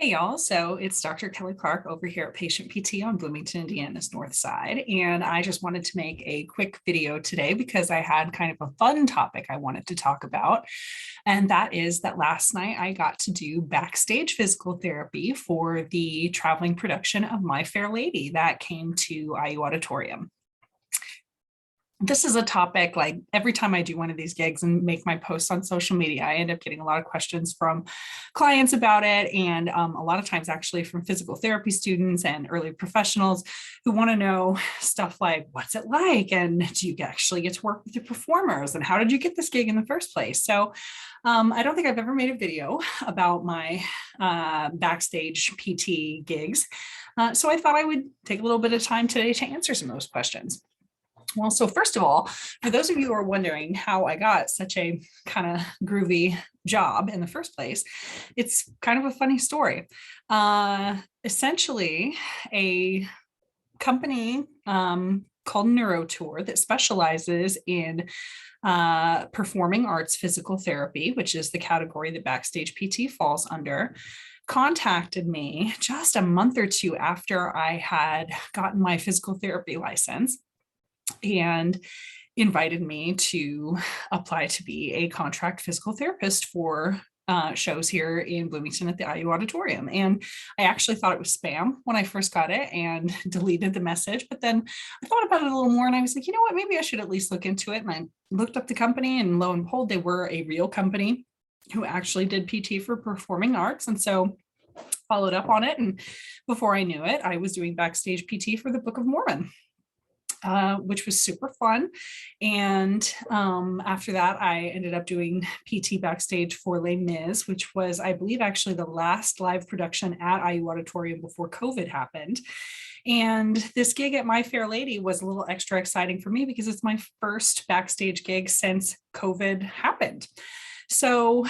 Hey y'all, so it's Dr. Kelly Clark over here at Patient PT on Bloomington, Indiana's North Side. And I just wanted to make a quick video today because I had kind of a fun topic I wanted to talk about. And that is that last night I got to do backstage physical therapy for the traveling production of My Fair Lady that came to IU Auditorium. This is a topic like every time I do one of these gigs and make my posts on social media, I end up getting a lot of questions from clients about it. And a lot of times actually from physical therapy students and early professionals who want to know stuff like, what's it like? And do you actually get to work with the performers? And how did you get this gig in the first place? So I don't think I've ever made a video about my backstage PT gigs. So I thought I would take a little bit of time today to answer some of those questions. Well, so first of all, for those of you who are wondering how I got such a kind of groovy job in the first place, it's kind of a funny story. Essentially, a company called NeuroTour that specializes in performing arts physical therapy, which is the category that Backstage PT falls under, contacted me just a month or two after I had gotten my physical therapy license and invited me to apply to be a contract physical therapist for shows here in Bloomington at the IU Auditorium. And I actually thought it was spam when I first got it and deleted the message. But then I thought about it a little more and I was like, you know what, maybe I should at least look into it. And I looked up the company and lo and behold, they were a real company who actually did PT for performing arts. And so followed up on it. And before I knew it, I was doing backstage PT for the Book of Mormon. Which was super fun. And after that, I ended up doing PT backstage for Les Mis, which was, I believe, actually the last live production at IU Auditorium before COVID happened. And this gig at My Fair Lady was a little extra exciting for me because it's my first backstage gig since COVID happened. So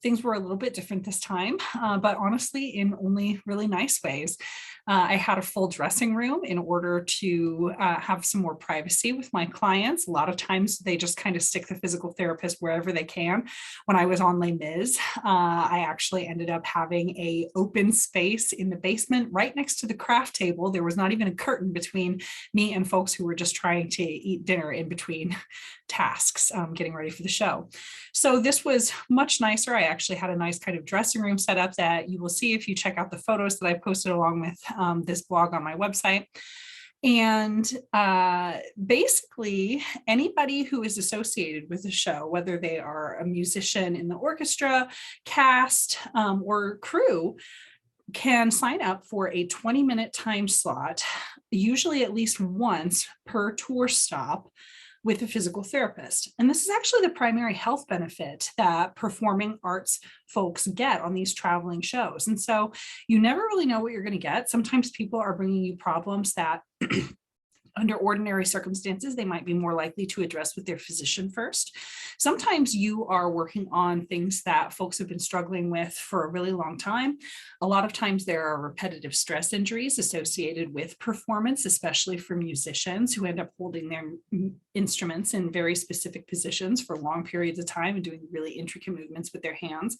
things were a little bit different this time, but honestly, in only really nice ways. I had a full dressing room in order to have some more privacy with my clients. A lot of times they just kind of stick the physical therapist wherever they can. When I was on Les Mis, I actually ended up having an open space in the basement right next to the craft table. There was not even a curtain between me and folks who were just trying to eat dinner in between tasks, getting ready for the show. So this was much nicer. I actually had a nice kind of dressing room set up that you will see if you check out the photos that I posted along with this blog on my website. And basically anybody who is associated with the show, whether they are a musician in the orchestra, cast, or crew, can sign up for a 20-minute time slot, usually at least once per tour stop, with a physical therapist. And this is actually the primary health benefit that performing arts folks get on these traveling shows. And so you never really know what you're going to get. Sometimes people are bringing you problems that under ordinary circumstances, they might be more likely to address with their physician first. Sometimes you are working on things that folks have been struggling with for a really long time. A lot of times there are repetitive stress injuries associated with performance, especially for musicians who end up holding their instruments in very specific positions for long periods of time and doing really intricate movements with their hands.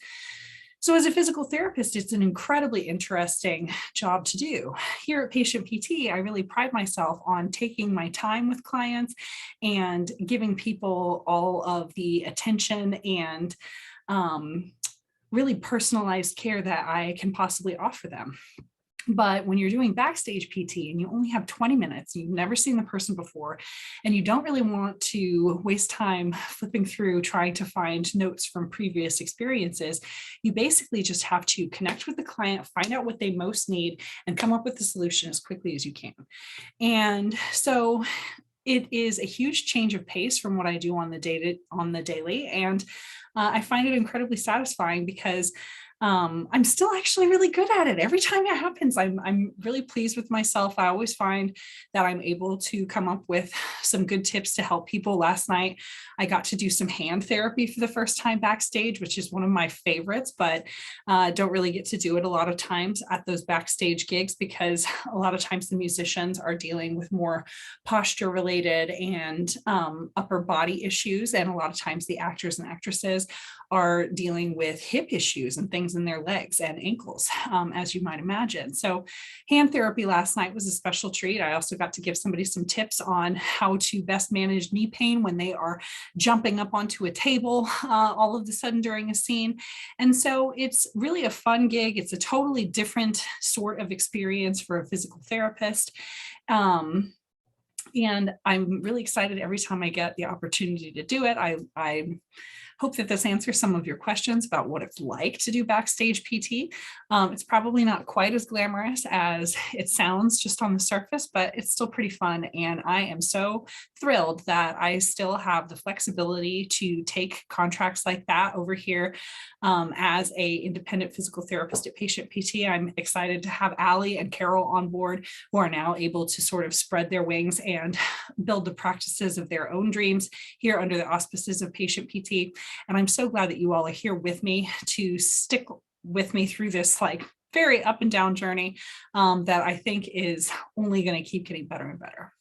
So as a physical therapist, it's an incredibly interesting job to do. Here at Patient PT, I really pride myself on taking my time with clients and giving people all of the attention and really personalized care that I can possibly offer them. But when you're doing backstage PT and you only have 20 minutes, you've never seen the person before, and you don't really want to waste time flipping through trying to find notes from previous experiences, you basically just have to connect with the client, find out what they most need, and come up with the solution as quickly as you can. And so it is a huge change of pace from what I do on the daily. And I find it incredibly satisfying because I'm still actually really good at it. Every time it happens, I'm really pleased with myself. I always find that I'm able to come up with some good tips to help people. Last night, I got to do some hand therapy for the first time backstage, which is one of my favorites, but don't really get to do it a lot of times at those backstage gigs because a lot of times the musicians are dealing with more posture related and upper body issues. And a lot of times the actors and actresses are dealing with hip issues and things things in their legs and ankles, as you might imagine. So hand therapy last night was a special treat. I also got to give somebody some tips on how to best manage knee pain when they are jumping up onto a table all of a sudden during a scene. And so it's really a fun gig. It's a totally different sort of experience for a physical therapist. And I'm really excited every time I get the opportunity to do it. I hope that this answers some of your questions about what it's like to do backstage PT. It's probably not quite as glamorous as it sounds just on the surface, but it's still pretty fun. And I am so thrilled that I still have the flexibility to take contracts like that over here as a independent physical therapist at Patient PT. I'm excited to have Allie and Carol on board, who are now able to sort of spread their wings and build the practices of their own dreams here under the auspices of Patient PT. And I'm so glad that you all are here with me to stick with me through this like very up and down journey that I think is only going to keep getting better and better.